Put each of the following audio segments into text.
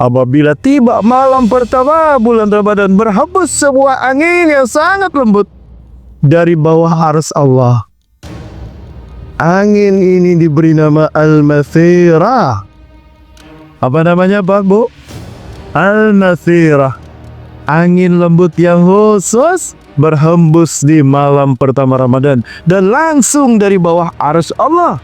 Apabila tiba malam pertama bulan Ramadan, berhembus sebuah angin yang sangat lembut dari bawah arsy Allah. Angin ini diberi nama Al-Mathirah. Apa namanya Pak Bu? Al-Mathirah. Angin lembut yang khusus berhembus di malam pertama Ramadan dan langsung dari bawah arsy Allah.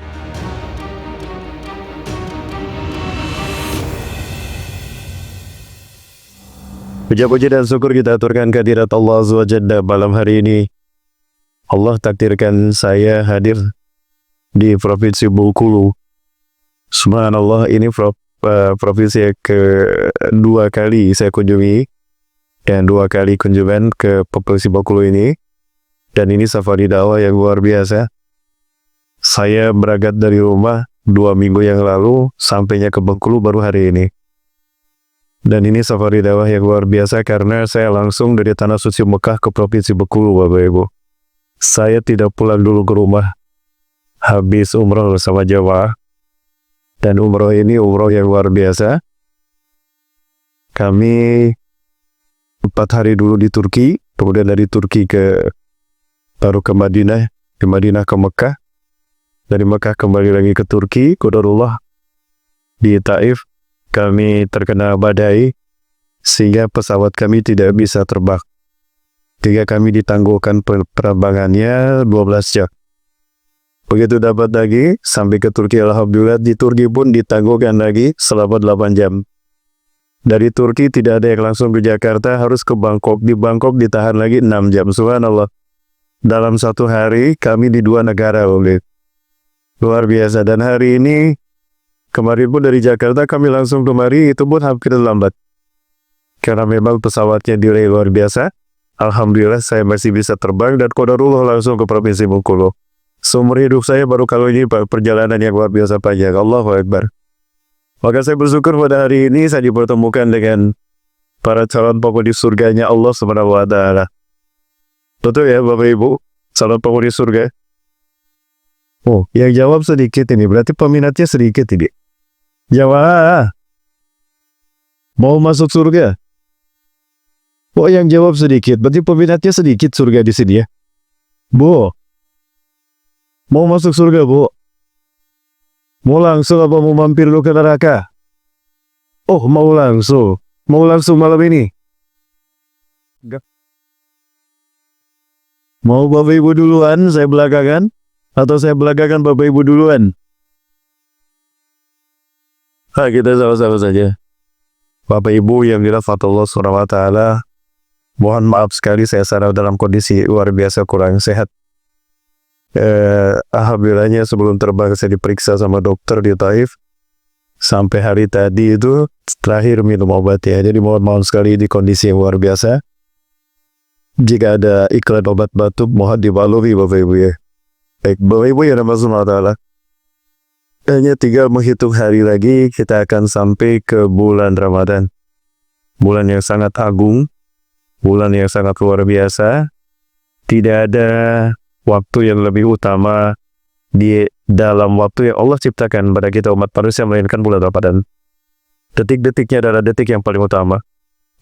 Puja-puji dan syukur kita aturkan kehadirat Allah Azza wa Jalla malam hari ini. Allah takdirkan saya hadir di Provinsi Bengkulu. Subhanallah, ini provinsi yang kedua kali saya kunjungi, dan 2 kali kunjungan ke Provinsi Bengkulu ini. Dan ini safari dakwah yang luar biasa. Saya berangkat dari rumah 2 minggu yang lalu, sampainya ke Bengkulu baru hari ini. Dan ini safari dakwah yang luar biasa karena saya langsung dari Tanah Suci Mekah ke Provinsi Bengkulu, Bapak Ibu. Saya tidak pulang dulu ke rumah. Habis umroh bersama jamaah. Dan umroh ini umroh yang luar biasa. Kami 4 hari dulu di Turki, kemudian dari Turki baru ke Madinah ke Mekah. Dari Mekah kembali lagi ke Turki, qadarullah di Taif. Kami terkena badai sehingga pesawat kami tidak bisa terbang. Sehingga kami ditangguhkan penerbangannya 12 jam. Begitu dapat lagi sampai ke Turki, alhamdulillah di Turki pun ditangguhkan lagi selama 8 jam. Dari Turki tidak ada yang langsung ke Jakarta, harus ke Bangkok. Di Bangkok ditahan lagi 6 jam. Subhanallah. Dalam 1 hari kami di 2 negara, luar biasa. Dan hari ini kemarin pun dari Jakarta kami langsung kemari, itu pun hampir lambat. Karena memang pesawatnya delay luar biasa. Alhamdulillah saya masih bisa terbang dan qadarullah langsung ke Provinsi Bengkulu. Seumur hidup saya baru kali ini perjalanan yang luar biasa panjang. Allahu Akbar. Maka saya bersyukur pada hari ini saya dipertemukan dengan para calon penghuni surganya Allah Subhanahu wa Ta'ala. Betul ya Bapak Ibu? Calon penghuni surga. Oh, yang jawab sedikit ini, berarti peminatnya sedikit ini. Jawab. Mau masuk surga? Oh, yang jawab sedikit, berarti peminatnya sedikit surga di sini ya. Bu, mau masuk surga, Bu? Mau langsung apa mau mampir dulu ke neraka? Oh, mau langsung. Mau langsung malam ini? Enggak. Mau Bapak Ibu duluan, saya belakangan? Atau saya belakangan Bapak Ibu duluan? Kita sama-sama saja. Bapak Ibu yang dirahmati Allah Subhanahu wa Ta'ala, mohon maaf sekali saya sekarang dalam kondisi luar biasa kurang sehat. Alhamdulillahnya sebelum terbang saya diperiksa sama dokter di Taif. Sampai hari tadi itu terakhir minum obat ya. Jadi mohon sekali di kondisi yang luar biasa. Jika ada iklan obat batuk, mohon dimaklumi Bapak Ibu ya. Baik, Bapak Ibu yang dirahmati Allah Ta'ala, hanya tinggal menghitung hari lagi kita akan sampai ke bulan Ramadan. Bulan yang sangat agung, bulan yang sangat luar biasa. Tidak ada waktu yang lebih utama di dalam waktu yang Allah ciptakan pada kita umat manusia melainkan bulan Ramadan. Detik-detiknya adalah detik yang paling utama.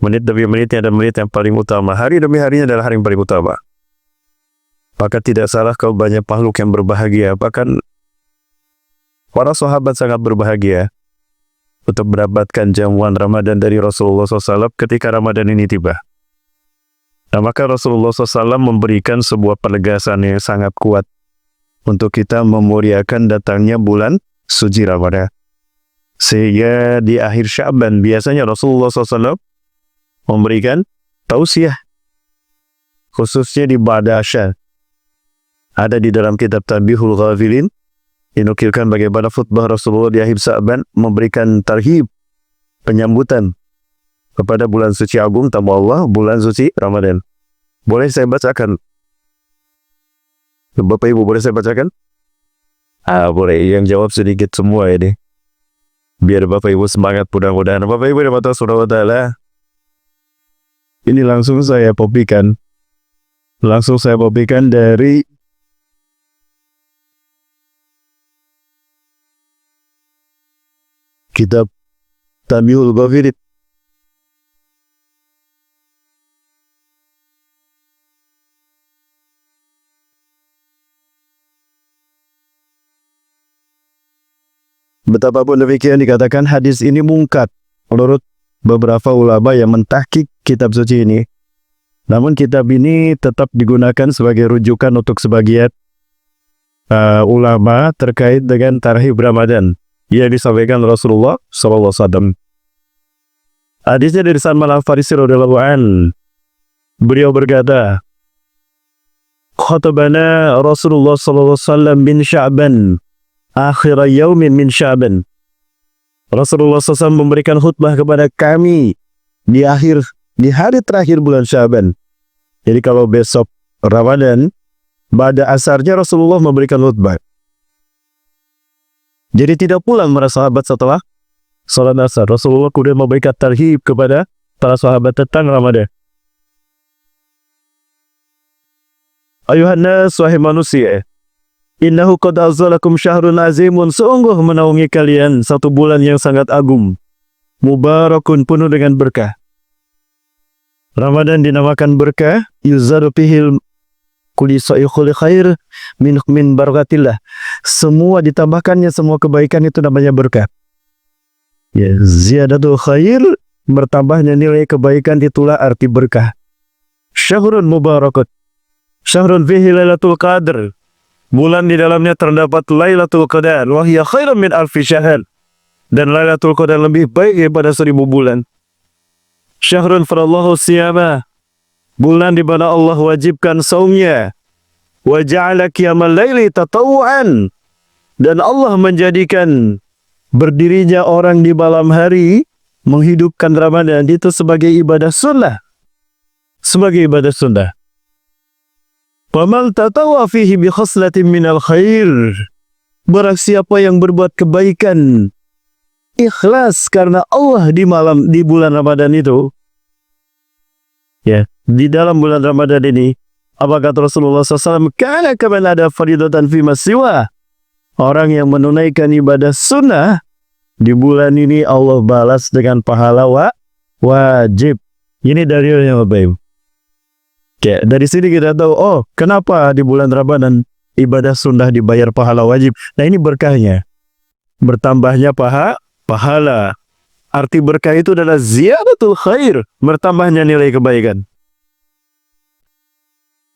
Menit demi menitnya adalah menit yang paling utama. Hari demi harinya adalah hari yang paling utama. Maka tidak salah kalau banyak makhluk yang berbahagia. Bahkan para sahabat sangat berbahagia untuk mendapatkan jamuan Ramadan dari Rasulullah SAW ketika Ramadan ini tiba. Nah, maka Rasulullah SAW memberikan sebuah penegasan yang sangat kuat untuk kita memuliakan datangnya bulan suci Ramadan. Sehingga di akhir Sya'ban biasanya Rasulullah SAW memberikan tausiah, khususnya di Ba'da Asya. Ada di dalam kitab Tanbihul Ghafilin, dinukilkan bagaimana khutbah Rasulullah di akhir Sya'ban memberikan tarhib, penyambutan kepada bulan suci agung tamu Allah, bulan suci Ramadan. Boleh saya bacakan? Bapak Ibu boleh saya bacakan? Boleh. Yang jawab sedikit semua ini. Biar Bapak Ibu semangat mudah-mudahan. Bapak Ibu dirahmati Allah Subhanahu wa Ta'ala, ini langsung saya kopikan. Dari kitab Tanbihul Ghafilin Betapapun demikian dikatakan hadis ini mungkar menurut beberapa ulama yang mentahqiq kitab suci ini. Namun kitab ini tetap digunakan sebagai rujukan untuk sebagian ulama terkait dengan tarhib Ramadan yang disampaikan Rasulullah SAW. Hadisnya dari Salman Al-Farisi radhiyallahu an. Beliau berkata, "Khatabana Rasulullah SAW bin Sya'ban, akhir yaumin min Sya'ban." Rasulullah SAW memberikan khutbah kepada kami di hari terakhir bulan Sya'ban. Jadi kalau besok Ramadan, pada asarnya Rasulullah memberikan khutbah. Jadi tidak pulang para sahabat setelah salat asar. Rasulullah kemudian memberikan tarhib kepada para sahabat tentang Ramadan. Ayuhan nas, wahai manusia, innahu qad azalakum syahrun azimun, sungguh menaungi kalian satu bulan yang sangat agung, mubarakun, penuh dengan berkah. Ramadan dinamakan berkah, yuzadu fihil kulli saikhul khair min barakatillah. Semua ditambahkannya semua kebaikan itu namanya berkah. Ya, ziyadatul khair, bertambahnya nilai kebaikan itulah arti berkah. Syahrun mubarakut, syahrun fihi lailatul qadr, bulan di dalamnya terdapat Lailatul Qadar, wa hiya khairun min alfi syahr, dan Lailatul Qadar lebih baik daripada 1000 bulan. Syahrun farallahu siyama, bulan di mana Allah wajibkan saumnya. Wa ja'ala qiyamal laili tatawuan, dan Allah menjadikan berdirinya orang di malam hari, menghidupkan Ramadan itu sebagai ibadah sunnah. Sebagai ibadah sunnah. Faman tatawwa fihi bi khaslatin minal khair, barang siapa yang berbuat kebaikan ikhlas karena Allah di bulan Ramadan itu, ya, di dalam bulan Ramadan ini, apa kata Rasulullah SAW? Kana kaman ada faridatan fi masiwa, orang yang menunaikan ibadah sunnah di bulan ini Allah balas dengan pahala wajib. Ini dalilnya Bapak Ibu. Ya, dari sini kita tahu, oh, kenapa di bulan Ramadan ibadah sunnah dibayar pahala wajib. Nah, ini berkahnya, bertambahnya pahala. Arti berkah itu adalah ziyadatul khair, bertambahnya nilai kebaikan.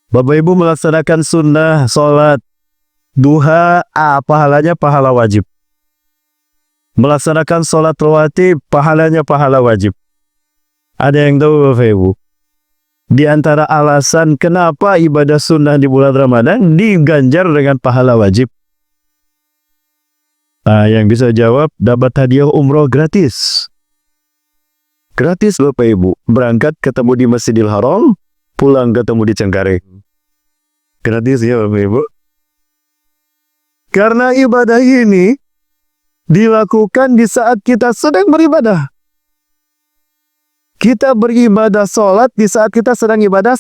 Bapak Ibu melaksanakan sunnah salat duha, pahalanya pahala wajib. Melaksanakan salat rawatib, pahalanya pahala wajib. Ada yang tahu Bapak Ibu? Di antara alasan kenapa ibadah sunnah di bulan Ramadan diganjar dengan pahala wajib. Nah, yang bisa jawab dapat hadiah umroh gratis. Gratis Bapak Ibu. Berangkat ketemu di Masjidil Haram, pulang ketemu di Cengkareng. Gratis ya Bapak Ibu. Karena ibadah ini dilakukan di saat kita sedang beribadah. Kita beribadah sholat di saat kita sedang ibadah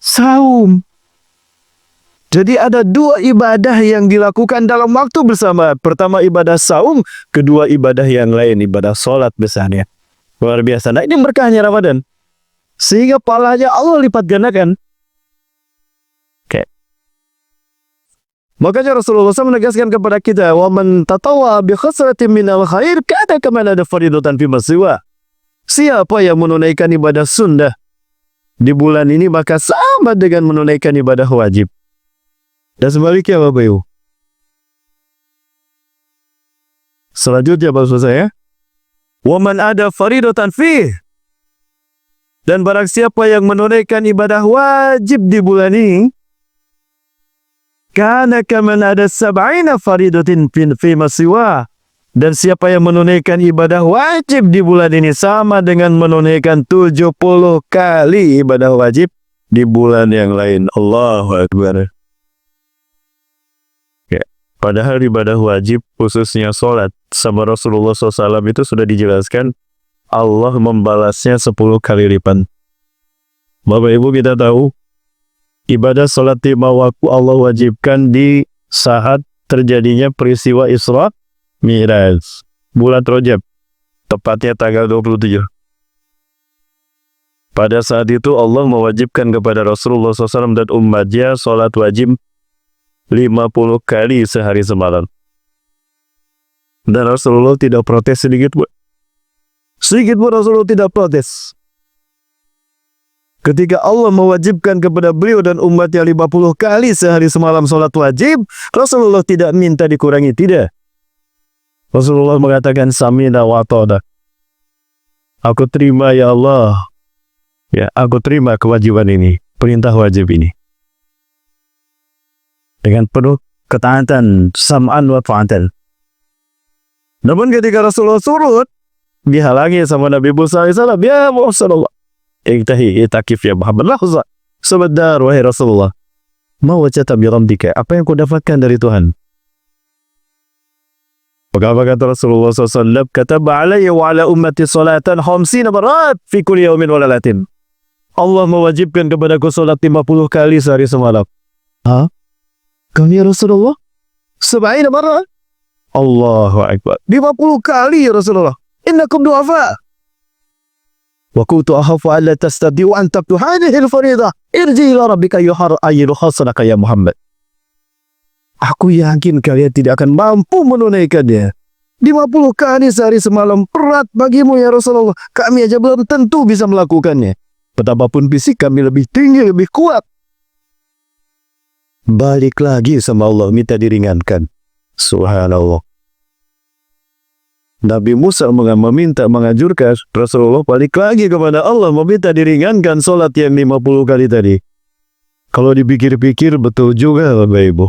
saum. Jadi ada dua ibadah yang dilakukan dalam waktu bersama. Pertama ibadah saum, kedua ibadah yang lain, ibadah sholat misalnya. Luar biasa. Nah, ini berkahnya Ramadan. Sehingga pahalanya Allah lipat gandakan. Oke. Makanya Rasulullah SAW menegaskan kepada kita, wa man tatawwa bi khaslatin minal khair kana kaman ada faridatan fi masiwa. Siapa yang menunaikan ibadah sunnah di bulan ini maka sama dengan menunaikan ibadah wajib. Dan sebaliknya Bapak Ibu. Selanjutnya maksud saya, wa man ada faridatan fi, dan barang siapa yang menunaikan ibadah wajib di bulan ini, kana kaman ada sab'ina faridatin fi masiwa, dan siapa yang menunaikan ibadah wajib di bulan ini sama dengan menunaikan 70 kali ibadah wajib di bulan yang lain. Allahu Akbar. Ya, padahal ibadah wajib khususnya sholat sama Rasulullah SAW itu sudah dijelaskan Allah membalasnya 10 kali lipat. Bapak Ibu kita tahu ibadah sholat 5 waktu Allah wajibkan di saat terjadinya peristiwa Isra Mi'raj, bulan Rajab, tepatnya tanggal 27. Pada saat itu Allah mewajibkan kepada Rasulullah SAW dan umatnya sholat wajib 50 kali sehari semalam. Dan Rasulullah tidak protes sedikit pun. Sedikit pun Rasulullah tidak protes. Ketika Allah mewajibkan kepada beliau dan umatnya 50 kali sehari semalam sholat wajib, Rasulullah tidak minta dikurangi, tidak. Rasulullah mengatakan samina wa ta'na. Aku terima ya Allah. Ya, aku terima kewajiban ini, perintah wajib ini. Dengan penuh ketaatan, sam'an wa ta'atan. Namun ketika Rasulullah surut, dihalangi sama Nabi Musa AS. Ya Rasulullah, itakif ya Muhammad, lahza sebentar wahai Rasulullah, ma wajata bi rabbika, apa yang kau dapatkan dari Tuhan? Maka kata Rasulullah SAW, kataba alayya wa ala ummati salatan 50 marat fi kulli yawmin wa lailatin. Allah mewajibkan kepadaku salat 50 kali sehari semalam. Ha? Kamu ya Rasulullah? 70 marat? Allahu Akbar. 50 kali ya Rasulullah. Innakum du'afa. Wa kuntu akhafu alla tastati'u an tabtu hadhihi al-fariidah. Irji ila rabbika yuhasanaka ya Muhammad. Aku yakin kalian tidak akan mampu menunaikannya. 50 kali sehari semalam berat bagimu ya Rasulullah. Kami aja belum tentu bisa melakukannya. Betapapun fisik kami lebih tinggi, lebih kuat. Balik lagi sama Allah, minta diringankan. Subhanallah. Nabi Musa meminta, mengajurkan, Rasulullah balik lagi kepada Allah, meminta diringankan sholat yang 50 kali tadi. Kalau dipikir-pikir betul juga Bapak Ibu.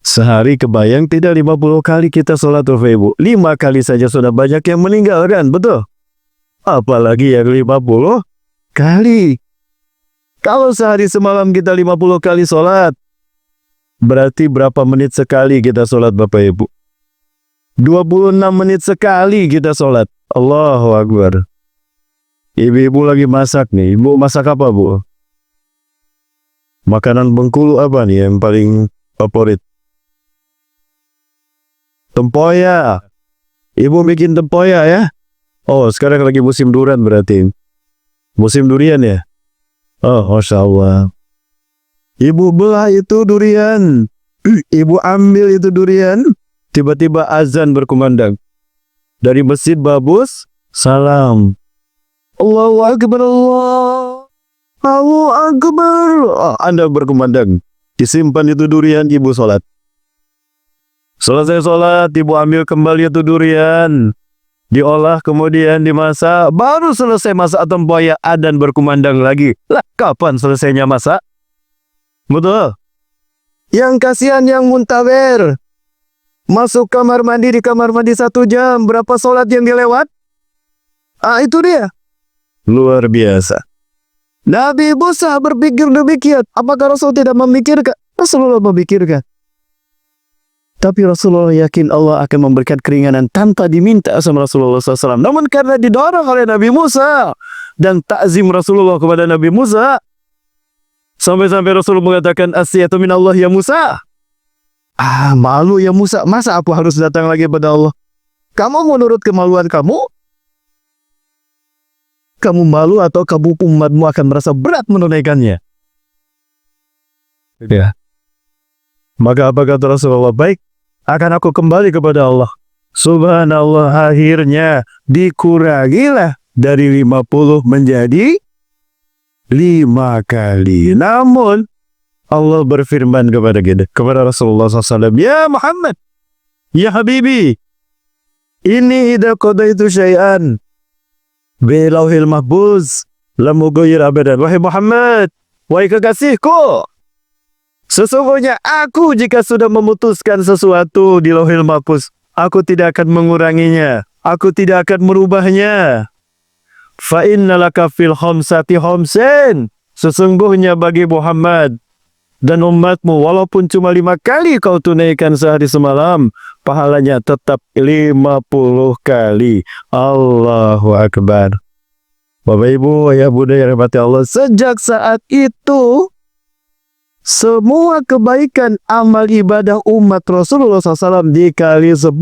Sehari kebayang tidak 50 kali kita sholat Bapak Ibu. 5 kali saja sudah banyak yang meninggalkan, betul? Apalagi yang 50 kali. Kalau sehari semalam kita 50 kali sholat, berarti berapa menit sekali kita sholat Bapak Ibu? 26 menit sekali kita sholat. Allahu Akbar. Ibu-ibu lagi masak nih. Ibu masak apa Bu? Makanan Bengkulu apa nih yang paling favorit? Tempoyak. Ibu bikin tempoyak ya? Oh, sekarang lagi musim durian berarti. Musim durian ya? Oh, Masya Allah. Ibu belah itu durian. Ibu ambil itu durian. Tiba-tiba azan berkumandang. Dari masjid Babus, salam. Allahu Akbar, Allahu Akbar. Anda berkumandang. Disimpan itu durian, ibu sholat. Selesai sholat, ibu ambil kembali itu durian. Diolah, kemudian dimasak. Baru selesai masak tempoyak, adzan berkumandang lagi. Lah, kapan selesainya masak? Betul. Yang kasihan yang muntaber. Masuk kamar mandi, di kamar mandi 1 jam. Berapa sholat yang dilewat? Itu dia. Luar biasa. Nabi Musa berpikir demikian. Apakah Rasul tidak memikirkan? Rasulullah memikirkan. Tapi Rasulullah yakin Allah akan memberikan keringanan tanpa diminta sama Rasulullah SAW. Namun karena didorong oleh Nabi Musa dan takzim Rasulullah kepada Nabi Musa, sampai-sampai Rasulullah mengatakan, asyatu minallah ya Musa. Malu ya Musa, masa aku harus datang lagi pada Allah? Kamu menurut kemaluan kamu? Kamu malu atau kamu umatmu akan merasa berat menunaikannya? Ya. Maka apa kata Rasulullah? Baik, akan aku kembali kepada Allah. Subhanallah, akhirnya dikurangilah dari 50 menjadi 5 kali. Namun Allah berfirman kepada Rasulullah SAW, ya Muhammad, ya Habibi, ini idza qadaitu syai'an bi lauhil mahfuz lam ughayir abadan. Wahai Muhammad, wahai kekasihku, sesungguhnya aku jika sudah memutuskan sesuatu di lauhil mahfuz, aku tidak akan menguranginya, aku tidak akan merubahnya. Fa innalaka fil khamsati khamsin, sesungguhnya bagi Muhammad dan umatmu, walaupun cuma 5 kali kau tunaikan sehari semalam, pahalanya tetap 50 kali. Allahu Akbar. Bapak Ibu, ayah bunda yang dirahmati Allah, sejak saat itu semua kebaikan amal ibadah umat Rasulullah SAW dikali 10.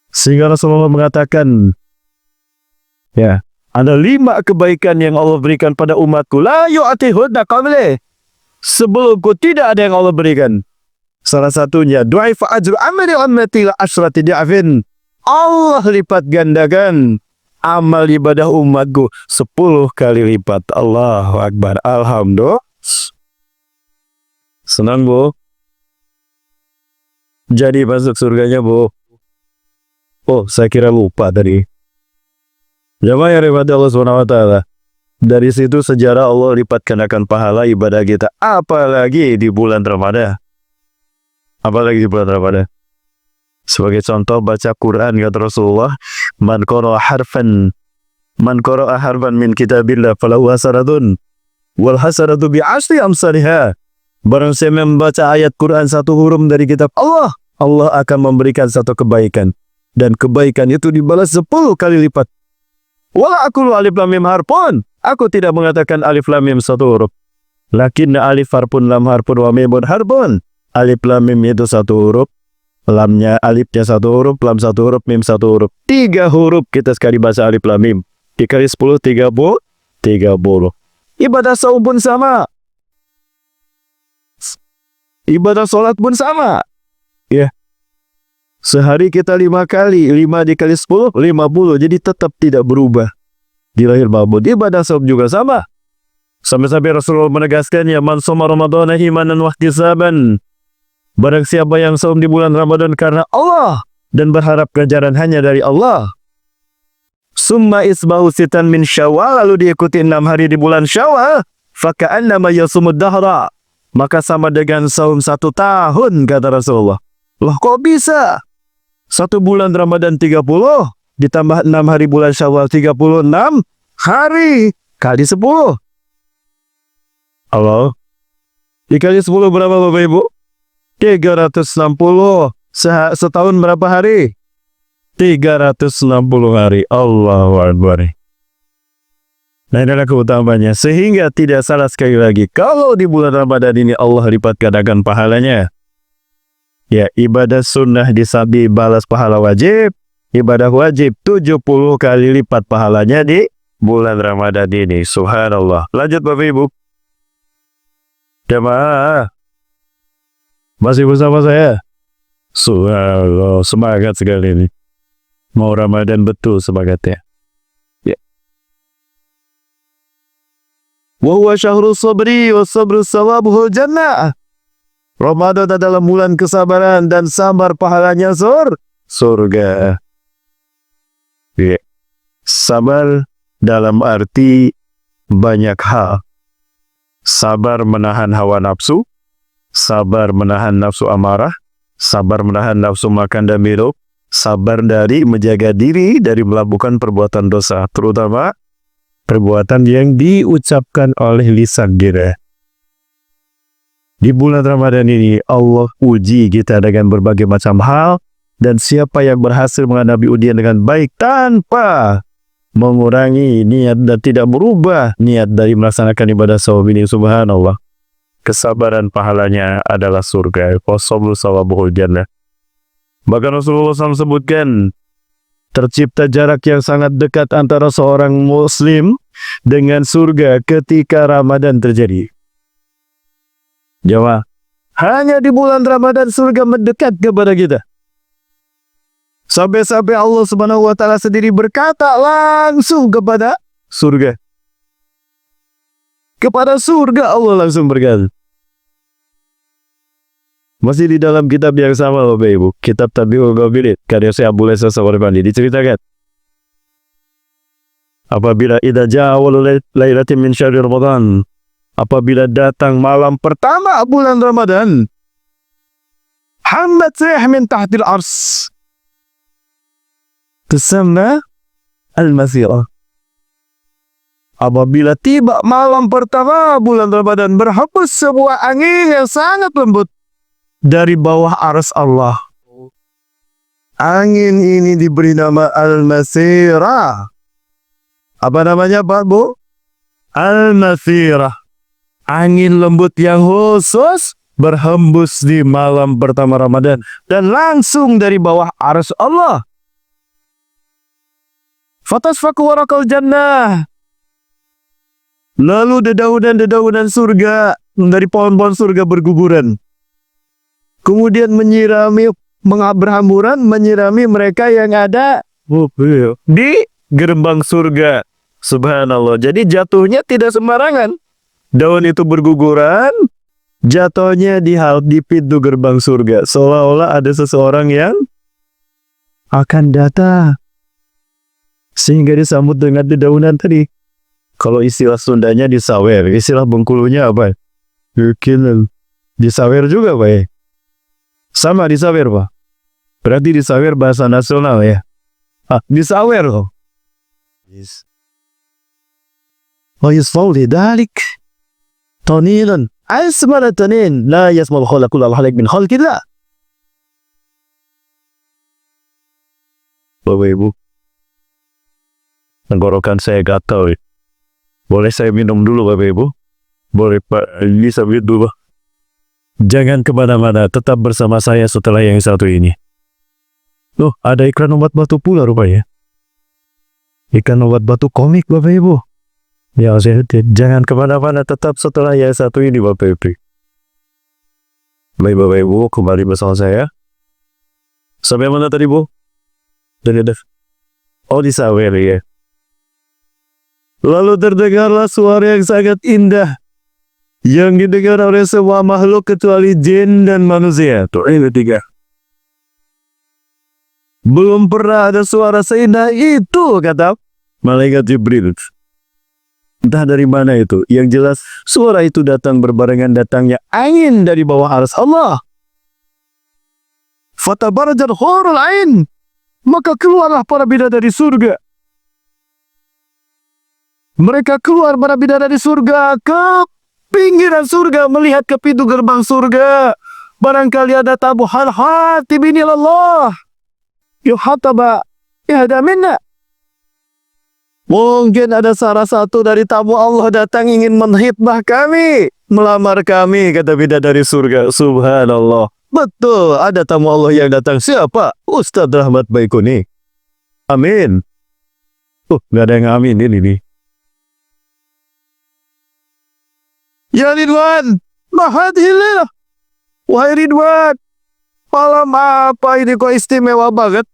Sehingga Rasulullah mengatakan, ya, ada 5 kebaikan yang Allah berikan pada umatku. La yu'atihunna qabli. Sebelumku tidak ada yang Allah berikan. Salah satunya du'aifa ajru amali ummati la asyrati di'afin. Allah lipat gandakan amal ibadah umatku 10 kali lipat. Allahu Akbar. Alhamdulillah. Senang, Bu? Jadi masuk surganya, Bu? Oh, saya kira lupa tadi. Jamaah yang dirahmati Allah SWT. Dari situ sejarah Allah lipat gandakan pahala ibadah kita. Apalagi di bulan Ramadan. Apalagi di bulan Ramadan. Sebagai contoh baca Quran kata Rasulullah, man qara'a harfan min kitabillah falahu hasanatun wal hasanatu bi asri amsalha. Barang siapa membaca ayat Quran satu huruf dari kitab Allah, Allah akan memberikan satu kebaikan dan kebaikan itu dibalas 10 kali lipat. Wala aqulu alif lam mim harfun. Aku tidak mengatakan alif lam mim satu huruf. Lakinna alif harfun lam harfun wa mimun harfun. Alif lam mim itu satu huruf. Lamnya, alifnya satu huruf, lam satu huruf, mim satu huruf. 3 huruf kita sekali baca alif lam mim. Dikali 10, 30. Ibadah saum pun sama. Ibadah sholat pun sama. Ya. Sehari kita 5 kali. 5 dikali 10, 50. Jadi tetap tidak berubah. Di lahir babud. Ibadah saum juga sama. Sampai-sampai Rasulullah menegaskan, ya man shoma ramadhana imanan wa ihtisaban. Barang siapa yang saum di bulan Ramadan karena Allah dan berharap ganjaran hanya dari Allah. Summa isbahu sitan min Syawal, lalu diikuti 6 hari di bulan Syawal, faka'annama yasumud dahra. Maka sama dengan saum 1 tahun, kata Rasulullah. Loh, kok bisa? 1 bulan Ramadan 30 ditambah 6 hari bulan Syawal 36 hari kali 10. Halo? Dikali 10 berapa Bapak Ibu? 360. Setahun berapa hari? 360 hari. Allahu Akbar. Nah, inilah keutamanya. Sehingga tidak salah sekali lagi, kalau di bulan Ramadan ini Allah lipat gandakan pahalanya. Ya, ibadah sunnah disabi balas pahala wajib. Ibadah wajib 70 kali lipat pahalanya di bulan Ramadan ini. Subhanallah. Lanjut Bapak Ibu. Jemaah, masih bersama saya? Subhanallah, semangat sekali ini. Mau Ramadan betul semangatnya. Ya. Wa huwa syahrul sabri wa sabru sawabuhul jannah. Ramadan adalah bulan kesabaran dan sabar pahalanya surga. Ya. Sabar dalam arti banyak hal. Sabar menahan hawa nafsu, sabar menahan nafsu amarah, sabar menahan nafsu makan dan minum, sabar dari menjaga diri dari melakukan perbuatan dosa, terutama perbuatan yang diucapkan oleh lisan kita. Di bulan Ramadan ini Allah uji kita dengan berbagai macam hal, dan siapa yang berhasil menghadapi ujian dengan baik tanpa mengurangi niat dan tidak berubah niat dari melaksanakan ibadah saum ini, subhanallah, kesabaran pahalanya adalah surga. Wasabru sawabuhul jannah. Bahkan Rasulullah SAW sebutkan, tercipta jarak yang sangat dekat antara seorang muslim dengan surga ketika Ramadan terjadi. Jawab, hanya di bulan Ramadan surga mendekat kepada kita. Sampai-sampai Allah Subhanahu wa Ta'ala sendiri berkata langsung kepada surga. Kepada surga Allah langsung berkata. Masih di dalam kitab yang sama Bapak Ibu, kitab Tabiul Ghabilin, karya Syekh Abdul Aziz As-Samarqandi, diceritakan apabila idza jaa awwalul lailatin min syahri Ramadan, apabila datang malam pertama bulan Ramadan, hammat rih min tahtil ars, tusamma al-masirah. Apabila tiba malam pertama bulan Ramadan, berhembus sebuah angin yang sangat lembut dari bawah arsy Allah. Angin ini diberi nama al-masirah. Apa namanya Pak Bu? Al-masirah. Angin lembut yang khusus berhembus di malam pertama Ramadan dan langsung dari bawah arsy Allah. Fatasfaku warakal jannah. Lalu dedaunan-dedaunan surga dari pohon-pohon surga berguguran. kemudian menyirami, berhamburan menyirami mereka yang ada di gerbang surga. Subhanallah. Jadi jatuhnya tidak sembarangan. Daun itu berguguran, jatuhnya di pintu gerbang surga. Seolah-olah ada seseorang yang akan datang, sehingga disambut dengan dedaunan tadi. Kalau istilah Sundanya disawer, istilah Bengkulunya apa? Disawer juga Pak ya? Sama disawer Pak. Berarti disawer bahasa nasional ya? Disawer loh. Oh yusfau lidalik tanilan asmara tanin la yasmal khalaqul al-halik min khalqillah. Bapak Ibu, tenggorokan saya gatal. Boleh saya minum dulu Bapak Ibu? Boleh Pak, ini sambil dulu. Jangan kemana-mana, tetap bersama saya setelah yang satu ini. Loh, ada iklan obat batu pula rupanya. Iklan obat batu komik Bapak Ibu. Ya, jangan kemana-mana, tetap setelah yang satu ini Bapak Ibu. Baik Bapak Ibu, kembali bersama saya. Sampai mana tadi Bu? Oh, disawer ya. Lalu terdengarlah suara yang sangat indah yang didengar oleh semua makhluk kecuali jin dan manusia. Tuh, ini tiga. Belum pernah ada suara seindah itu, kata malaikat Jibril. Entah dari mana itu. Yang jelas suara itu datang berbarengan datangnya angin dari bawah arsy Allah. Fatabarajat hurul ain. Maka keluarlah para bidadari surga. Mereka keluar para bidadari surga ke pinggiran surga, melihat ke pintu gerbang surga. Barangkali ada tabu hati binilallah yuhataba ihda minna. Mungkin ada salah satu dari tamu Allah datang ingin menghitbah kami, melamar kami, kata bidadari surga. Subhanallah. Betul, ada tamu Allah yang datang. Siapa? Ustadz Rahmat Baikuni. Amin. Gak ada yang amin ini. Ya Ridwan, mahadhillah. Wahai Ridwan, malam apa ini kok istimewa banget?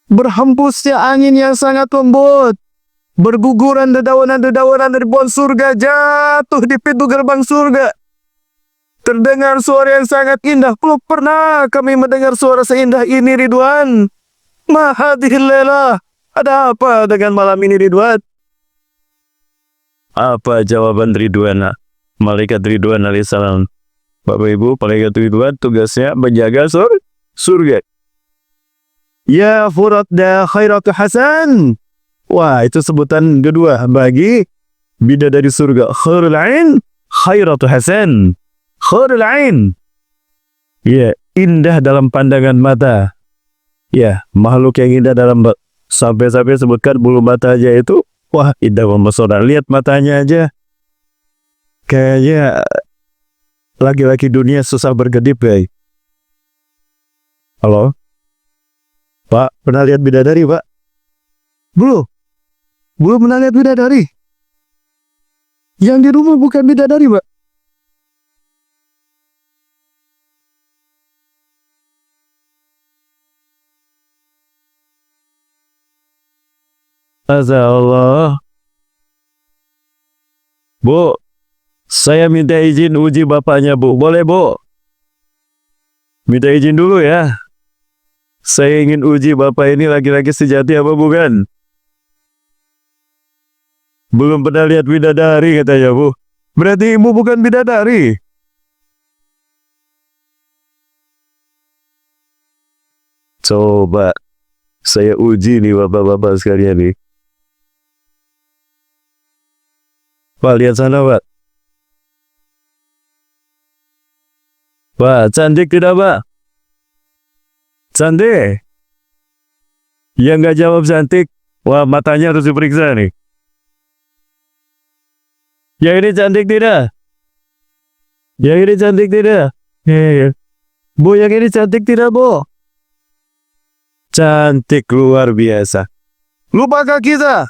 Berhembusnya angin yang sangat lembut, berguguran dedaunan-dedaunan dari pohon surga jatuh di pintu gerbang surga. Terdengar suara yang sangat indah. Belum pernah kami mendengar suara seindah ini Ridwan. Mahadhillah. Ada apa dengan malam ini Ridwan? Apa jawaban Ridwan? Malaikat Ridwan alaihissalam. Bapak Ibu, malaikat Ridwan tugasnya menjaga surga. Ya furadda khairatu hasan. Wah, itu sebutan kedua bagi bidadari surga. Khairul ain khairatu hasan. Khairul ain. Ya, indah dalam pandangan mata. Ya, makhluk yang indah dalam sampai-sampai sebutkan bulu mata aja itu. Wah, indah memesona. Lihat matanya aja. Kayaknya laki-laki dunia susah berkedip, guys. Halo? Pak, pernah lihat bidadari, Pak? Belum pernah lihat bidadari. Yang di rumah bukan bidadari, Pak. Azallah. Bu, saya minta izin uji bapaknya, Bu. Boleh, Bu? Minta izin dulu ya. Saya ingin uji bapak ini laki-laki sejati apa bukan? Belum pernah lihat bidadari katanya, Bu. Berarti ibu bukan bidadari. Coba saya uji nih bapak-bapak sekalian nih. Pak, lihat sana, Pak. Pak, cantik tidak, Pak? Cantik. Yang nggak jawab cantik, wah matanya harus diperiksa nih. Yang ini cantik tidak? Yang ini cantik tidak? Bu, yang ini cantik tidak, Bu? Cantik luar biasa. Lupakah kita?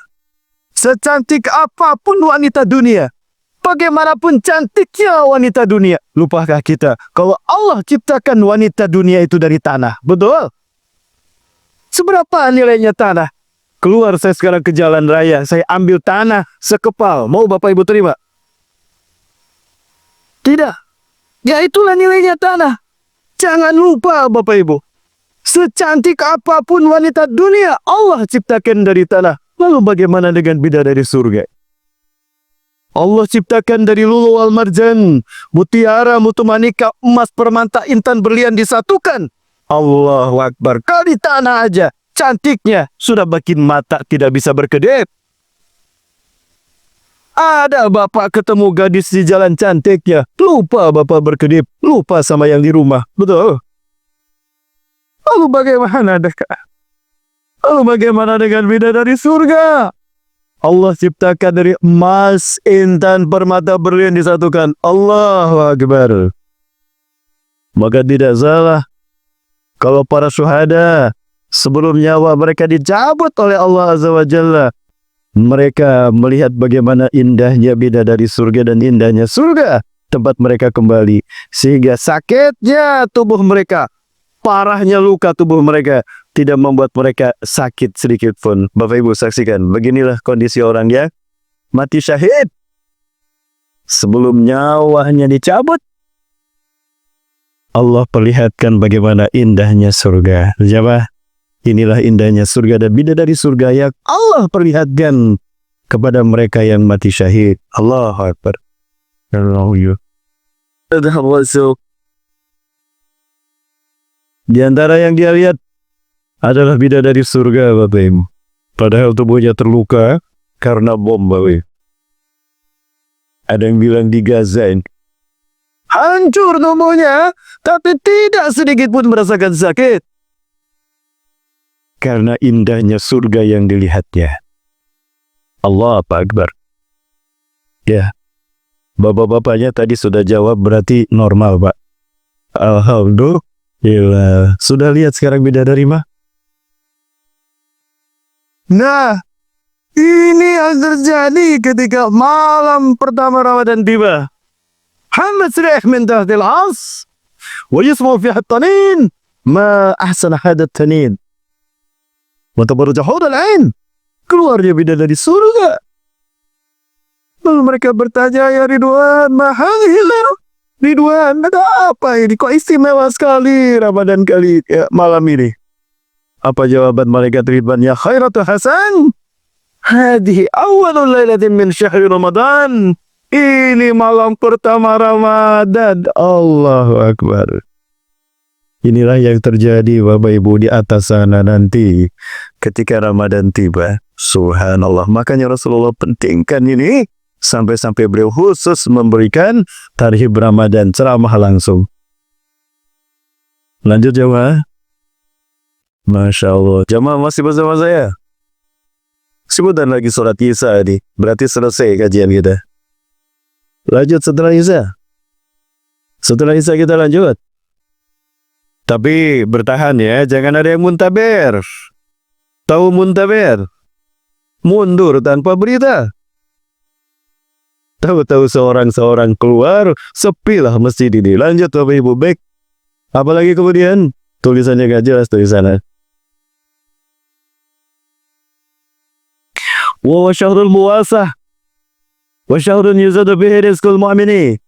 Secantik apapun wanita dunia, bagaimanapun cantiknya wanita dunia, lupakah kita kalau Allah ciptakan wanita dunia itu dari tanah? Betul? Seberapa nilainya tanah? Keluar saya sekarang ke jalan raya, saya ambil tanah sekepal. Mau Bapak Ibu terima? Tidak. Ya itulah nilainya tanah. Jangan lupa Bapak Ibu. Secantik apapun wanita dunia, Allah ciptakan dari tanah. Lalu bagaimana dengan bidadari surga? Allah ciptakan dari lulu wal marjan, mutiara, mutu manika, emas, permata, intan, berlian disatukan. Allahu Akbar. Kalau di tanah aja, cantiknya sudah bikin mata tidak bisa berkedip. Ada bapak ketemu gadis di jalan cantiknya, lupa bapak berkedip, lupa sama yang di rumah. Betul? Lalu bagaimana dengan bidadari surga? Allah ciptakan dari emas, intan, permata, berlian disatukan. Allahu Akbar. Maka tidak salah kalau para syuhada sebelum nyawa mereka dicabut oleh Allah Azza wa Jalla, mereka melihat bagaimana indahnya bidadari surga dan indahnya surga tempat mereka kembali, sehingga sakitnya tubuh mereka, parahnya luka tubuh mereka tidak membuat mereka sakit sedikit pun. Bapak Ibu saksikan, beginilah kondisi orang yang mati syahid sebelum nyawanya dicabut. Allah perlihatkan bagaimana indahnya surga. Jemaah, inilah indahnya surga dan bidadari surga yang Allah perlihatkan kepada mereka yang mati syahid. Allahu Akbar. Di antara yang dia lihat adalah bidadari surga, Bapak Ibu. Padahal tubuhnya terluka karena bom, Bapak Ibu. Ada yang bilang di Gaza ini hancur tubuhnya, tapi tidak sedikit pun merasakan sakit. Karena indahnya surga yang dilihatnya. Allah Akbar. Ya, bapak-bapaknya tadi sudah jawab, berarti normal, Pak. Alhamdulillah. Sudah lihat sekarang bidadari mah? Nah, ini yang terjadi ketika malam pertama Ramadan tiba. Hamad sirih min tahtil as wa yusmu fiha tanin ma ahsana hadat tanin wa tabarruj hudal ain. Keluarnya bidadari surga. Lalu mereka bertanya, ya Ridwan, mahal Ridwan, ada apa ini? Kok istimewa sekali Ramadan kali ya, malam ini? Apa jawaban malaikat Ridwan? Ya khairatu hasan, hadihi awalul lailatin min syahri Ramadan. Ini malam pertama Ramadan. Allahu Akbar. Inilah yang terjadi Bapak Ibu di atas sana nanti ketika Ramadan tiba. Subhanallah. Makanya Rasulullah pentingkan ini. Sampai-sampai beliau khusus memberikan tarhib Ramadan, ceramah langsung. Lanjut jemaah. Masya Allah. Jemaah masih bersama saya. Sebentar lagi sholat Isya ini. Berarti selesai kajian kita. Lanjut setelah Isya. Setelah Isya kita lanjut. Tapi bertahan ya. Jangan ada yang muntaber. Tahu muntaber? Mundur tanpa berita. Tahu-tahu seorang keluar, sepilah masjid ini. Lanjut Bapak Ibu, baik. Apalagi kemudian tulisannya gak jelas tulisannya. Wa syahrul muwasah wa syahrun yuzadu bihi rizqul mu'mini.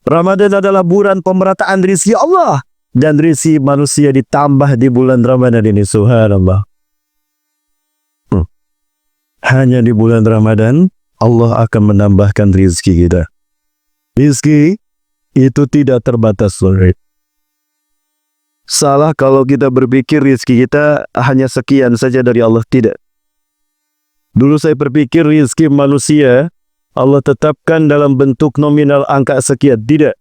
Ramadan adalah bulan pemerataan rizki Allah dan rizki manusia ditambah di bulan Ramadan ini. Subhanallah. Hanya di bulan Ramadan Allah akan menambahkan rizki kita. Rizki itu tidak terbatas, Lord. Salah kalau kita berpikir rizki kita hanya sekian saja dari Allah. Tidak. Dulu saya berpikir rizki manusia Allah tetapkan dalam bentuk nominal angka sekian. Tidak.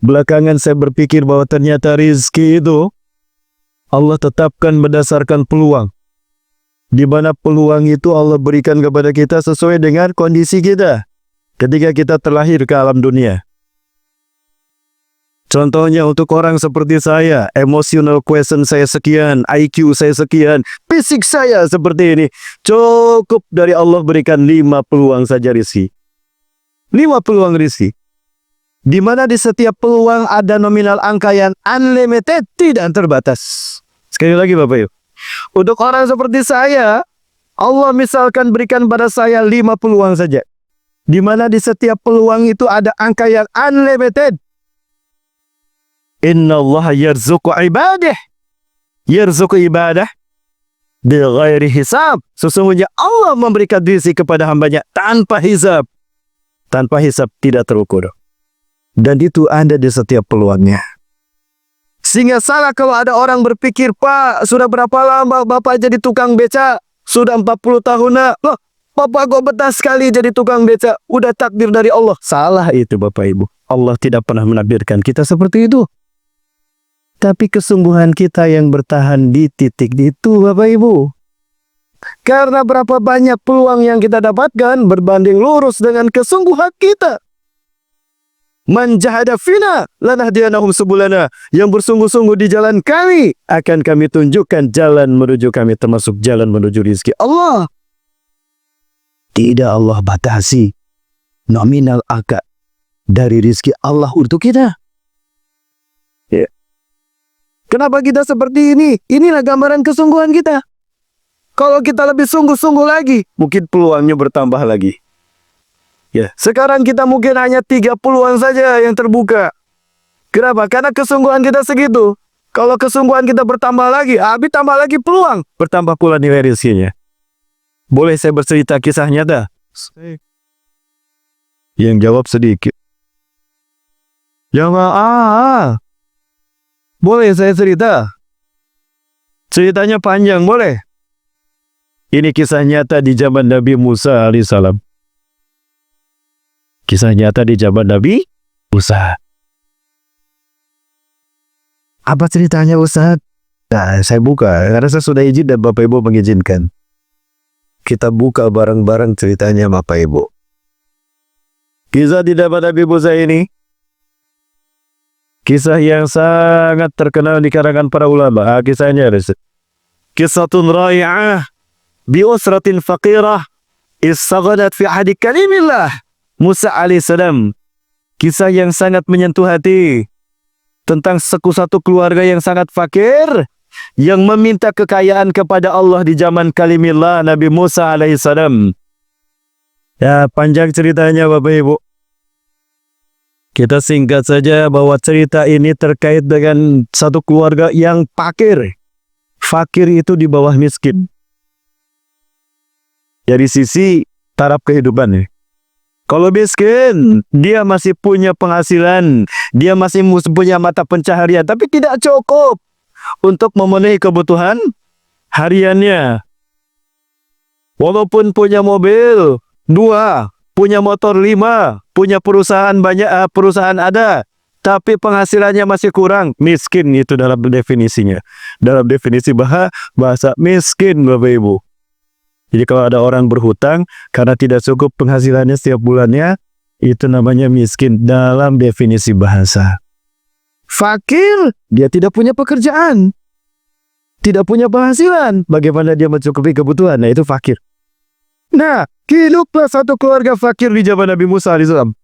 Belakangan saya berpikir bahwa ternyata rizki itu Allah tetapkan berdasarkan peluang. Di mana peluang itu Allah berikan kepada kita sesuai dengan kondisi kita ketika kita terlahir ke alam dunia. Contohnya untuk orang seperti saya, emotional quotient saya sekian, IQ saya sekian, fisik saya seperti ini. Cukup dari Allah berikan 5 peluang saja rizki. 5 peluang rizki. Di mana di setiap peluang ada nominal angka yang unlimited, tidak terbatas. Sekali lagi Bapak Ibu, untuk orang seperti saya, Allah misalkan berikan pada saya 5 peluang saja. Di mana di setiap peluang itu ada angka yang unlimited. Inna Allah yarzuqu ibadah. Yarzuqu ibadah bighairi hisab. Sesungguhnya Allah memberikan rizki kepada hambanya tanpa hisab. Tanpa hisab, tidak terukur. Dan itu ada di setiap peluangnya. Sehingga salah kalau ada orang berpikir, Pak, sudah berapa lama Bapak jadi tukang beca? Sudah 40 tahun nak. Loh, Bapak kok betah sekali jadi tukang beca? Udah takdir dari Allah. Salah itu Bapak Ibu. Allah tidak pernah menakdirkan kita seperti itu. Tapi kesungguhan kita yang bertahan di titik itu Bapak Ibu. Karena berapa banyak peluang yang kita dapatkan berbanding lurus dengan kesungguhan kita. Man jahada fina lanahdiyanahum subulana. Yang bersungguh-sungguh di jalan kami, akan kami tunjukkan jalan menuju kami, termasuk jalan menuju rizki Allah. Tidak Allah batasi nominal angka dari rizki Allah untuk kita. Ya. Kenapa kita seperti ini? Inilah gambaran kesungguhan kita. Kalau kita lebih sungguh-sungguh lagi, mungkin peluangnya bertambah lagi. Ya, sekarang kita mungkin hanya 3 peluang saja yang terbuka. Kenapa? Karena kesungguhan kita segitu. Kalau kesungguhan kita bertambah lagi, habis tambah lagi peluang, bertambah pula nilai rizkinya. Boleh saya bercerita kisah nyata? Yang jawab sedikit. Jamaah. Boleh saya cerita? Ceritanya panjang, boleh? Ini kisah nyata di zaman Nabi Musa alaihissalam. Kisah nyata di zaman Nabi Musa. Apa ceritanya Ustaz? Nah, saya buka. Karena saya sudah izin dan Bapak Ibu mengizinkan. Kita buka bareng-bareng ceritanya Bapak Ibu. Kisah di zaman Nabi Musa ini, kisah yang sangat terkenal di kalangan para ulama. Kisahnya ada. Kisatun ra'i'ah bi usratin faqirah istaghadat fi ahdi kalimillah Musa alaihissalam. Kisah yang sangat menyentuh hati tentang satu keluarga yang sangat fakir yang meminta kekayaan kepada Allah di zaman kalimillah Nabi Musa alaihissalam. Ya, panjang ceritanya Bapak Ibu. Kita singkat saja bahwa cerita ini terkait dengan satu keluarga yang fakir. Fakir itu di bawah miskin. Dari sisi taraf kehidupan. Kalau miskin, dia masih punya penghasilan, dia masih punya mata pencaharian, tapi tidak cukup untuk memenuhi kebutuhan hariannya. Walaupun punya mobil 2, punya motor 5, punya perusahaan banyak, perusahaan ada, tapi penghasilannya masih kurang, miskin itu dalam definisinya. Dalam definisi bahasa miskin Bapak Ibu. Jadi kalau ada orang berhutang karena tidak cukup penghasilannya setiap bulannya, itu namanya miskin dalam definisi bahasa. Fakir, dia tidak punya pekerjaan, tidak punya penghasilan. Bagaimana dia mencukupi kebutuhan? Nah, itu fakir. Nah, hiduplah satu keluarga fakir di zaman Nabi Musa alaihissalam.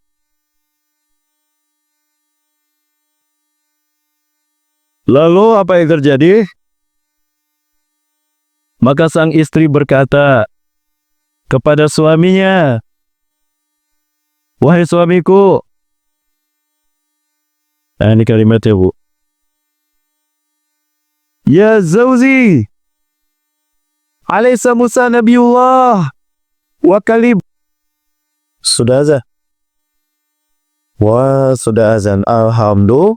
Lalu apa yang terjadi? Maka sang istri berkata kepada suaminya, "Wahai suamiku." Nah, ini kalimatnya Bu. "Ya zawzi, alaysa Musa Nabiullah wa kalim." Sudah azan. Wah, sudah azan. Alhamdulillah.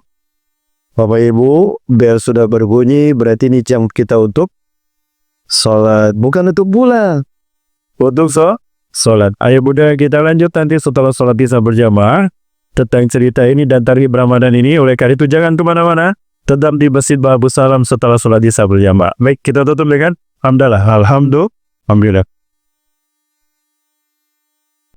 Bapak Ibu, bel sudah berbunyi, berarti ini jam kita untuk sholat, bukan untuk pulang, untuk sholat. Ayo Bunda, kita lanjut nanti setelah sholat isya berjamaah tentang cerita ini dan tarikh Ramadan ini. Oleh karena itu jangan kemana-mana, tetap di Masjid Babus Salam setelah sholat isya berjamaah. Baik, kita tutup dengan alhamdulillah.